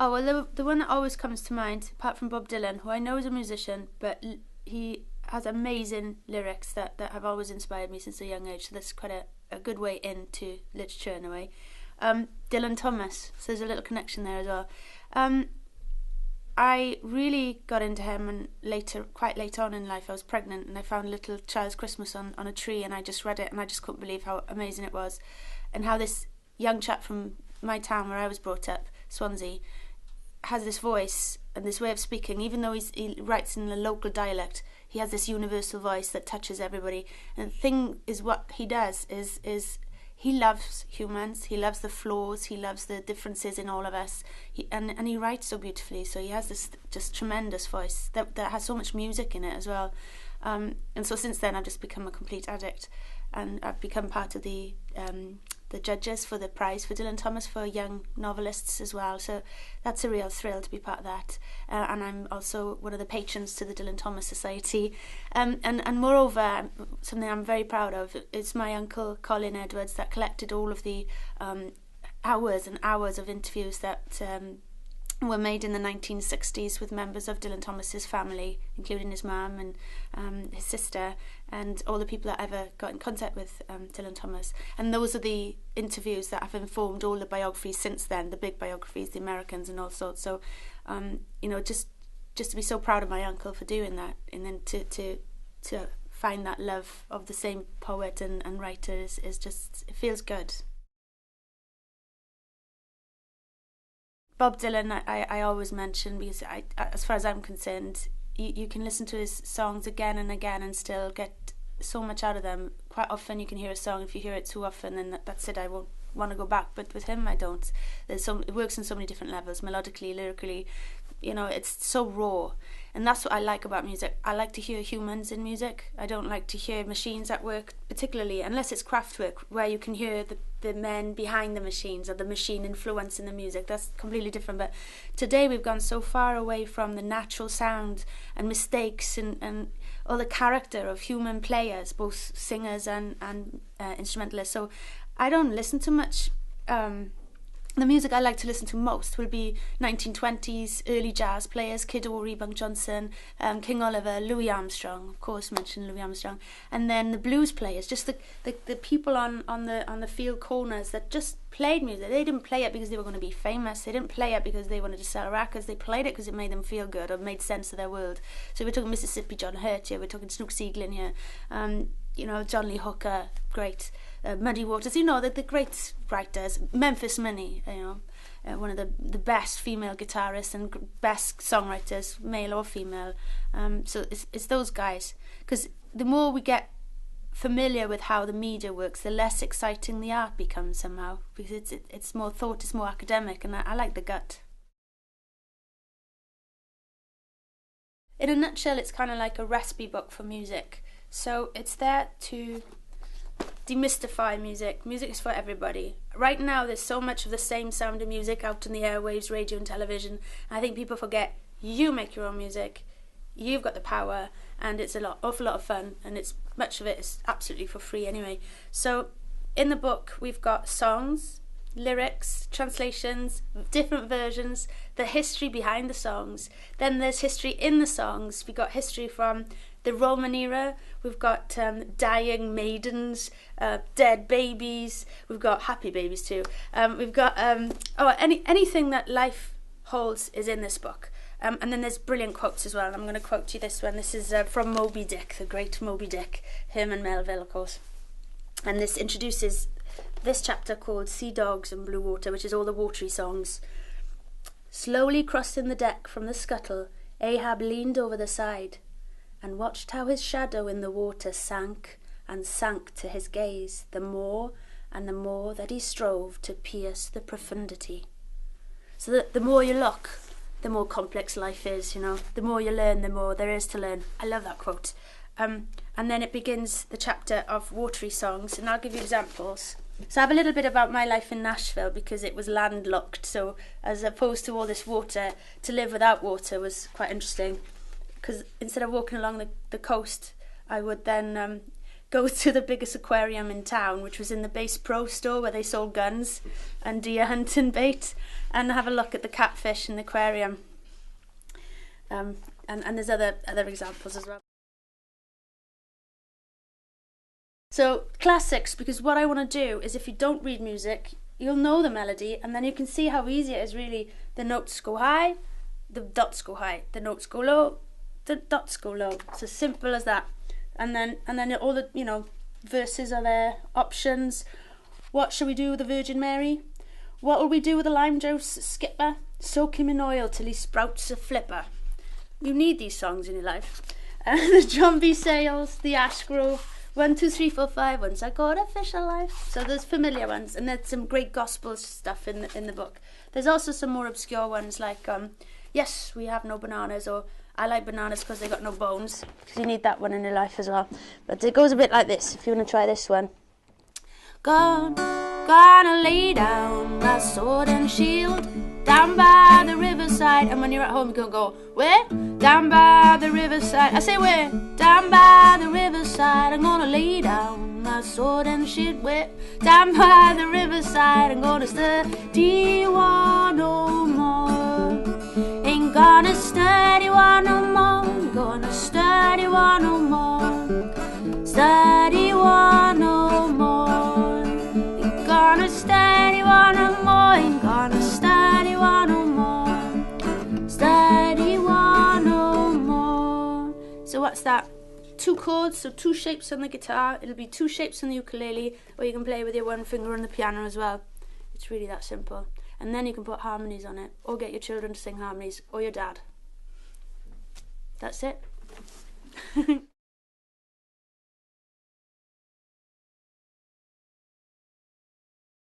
Oh, well, the one that always comes to mind, apart from Bob Dylan, who I know is a musician, but he has amazing lyrics that have always inspired me since a young age. So that's quite a good way into literature in a way. Dylan Thomas, so there's a little connection there as well. I really got into him, and quite late on in life, I was pregnant and I found Little Child's Christmas on a tree, and I just read it and I just couldn't believe how amazing it was, and how this young chap from my town where I was brought up, Swansea, has this voice and this way of speaking. Even though he writes in a local dialect, he has this universal voice that touches everybody. And the thing is, what he does is he loves humans, he loves the flaws, he loves the differences in all of us, and he writes so beautifully. So he has this just tremendous voice that has so much music in it as well. And so since then I've just become a complete addict, and I've become part of the judges for the prize for Dylan Thomas for young novelists as well. So that's a real thrill to be part of that. And I'm also one of the patrons to the Dylan Thomas Society. And moreover, something I'm very proud of is my uncle Colin Edwards that collected all of the hours and hours of interviews that were made in the 1960s with members of Dylan Thomas's family, including his mum and his sister, and all the people that ever got in contact with Dylan Thomas. And those are the interviews that have informed all the biographies since then, the big biographies, the Americans and all sorts. So, just to be so proud of my uncle for doing that, and then to find that love of the same poet and writer is just, it feels good. Bob Dylan, I always mention, because as far as I'm concerned, you can listen to his songs again and again and still get so much out of them. Quite often you can hear a song, if you hear it too often, then that's it, I won't want to go back. But with him, I don't. It works on so many different levels, melodically, lyrically. It's so raw, and that's what I like about music. I like to hear humans in music. I don't like to hear machines at work, particularly unless it's Kraftwerk, where you can hear the men behind the machines or the machine influence in the music. That's completely different. But today we've gone so far away from the natural sound and mistakes and all the character of human players, both singers and instrumentalists. So I don't listen to much. The music I like to listen to most will be 1920s early jazz players, Kid Ory, Bunk Johnson, King Oliver, Louis Armstrong, of course, mention Louis Armstrong, and then the blues players, just the people on the field corners that just played music. They didn't play it because they were going to be famous. They didn't play it because they wanted to sell records. They played it because it made them feel good or made sense of their world. So we're talking Mississippi John Hurt here, we're talking Snook Seaglin here, John Lee Hooker, great. Muddy Waters, the great writers. Memphis Minnie, one of the best female guitarists and best songwriters, male or female. So it's those guys, because the more we get familiar with how the media works, the less exciting the art becomes somehow, because it's more thought, it's more academic, and I like the gut. In a nutshell, it's kind of like a recipe book for music. So it's there to demystify music. Music is for everybody. Right now there's so much of the same sound of music out in the airwaves, radio and television. I think people forget you make your own music, you've got the power, and it's awful lot of fun, and much of it is absolutely for free anyway. So in the book we've got songs, lyrics, translations, different versions, the history behind the songs. Then there's history in the songs. We've got history from the Roman era, we've got dying maidens, dead babies, we've got happy babies too. We've got anything that life holds is in this book. And then there's brilliant quotes as well. I'm going to quote you this one. This is from Moby Dick, the great Moby Dick, Herman Melville, of course. And this introduces this chapter called Sea Dogs and Blue Water, which is all the watery songs. Slowly crossing the deck from the scuttle, Ahab leaned over the side and watched how his shadow in the water sank and sank to his gaze, the more and the more that he strove to pierce the profundity. So that the more you look, the more complex life is, The more you learn, the more there is to learn. I love that quote. And then it begins the chapter of watery songs, and I'll give you examples. So I have a little bit about my life in Nashville, because it was landlocked, so as opposed to all this water, to live without water was quite interesting. Because instead of walking along the coast, I would then go to the biggest aquarium in town, which was in the Base Pro store where they sold guns and deer hunting bait, and have a look at the catfish in the aquarium. And there's other examples as well. So classics, because what I want to do is, if you don't read music, you'll know the melody, and then you can see how easy it is. Really, the notes go high, the dots go high, the notes go low, the dots go low. It's as simple as that. And then all the, you know, verses are there, options. What shall we do with the Virgin Mary? What will we do with the lime juice skipper? Soak him in oil till he sprouts a flipper. You need these songs in your life. The John B. Sayles, the Ash Grove, 1, 2, 3, 4, 5. Once I caught a fish alive. So there's familiar ones, and there's some great gospel stuff in the book. There's also some more obscure ones like Yes, we have no bananas, or I like bananas because they got no bones. Because you need that one in your life as well. But it goes a bit like this. If you want to try this one. Gonna lay down my sword and shield down by the riverside. And when you're at home, you can go, where? Down by the riverside. I say where? Down by the riverside. I'm gonna lay down my sword and shield. Where? Down by the riverside. I'm gonna study war no more. Ain't gonna study war no more. Gonna study war no more. Study war no more. Ain't gonna study war no more. Ain't gonna study war no more. Study war no more. So what's that? 2 chords, so 2 shapes on the guitar. It'll be 2 shapes on the ukulele, or you can play with your one finger on the piano as well. It's really that simple. And then you can put harmonies on it, or get your children to sing harmonies, or your dad. That's it.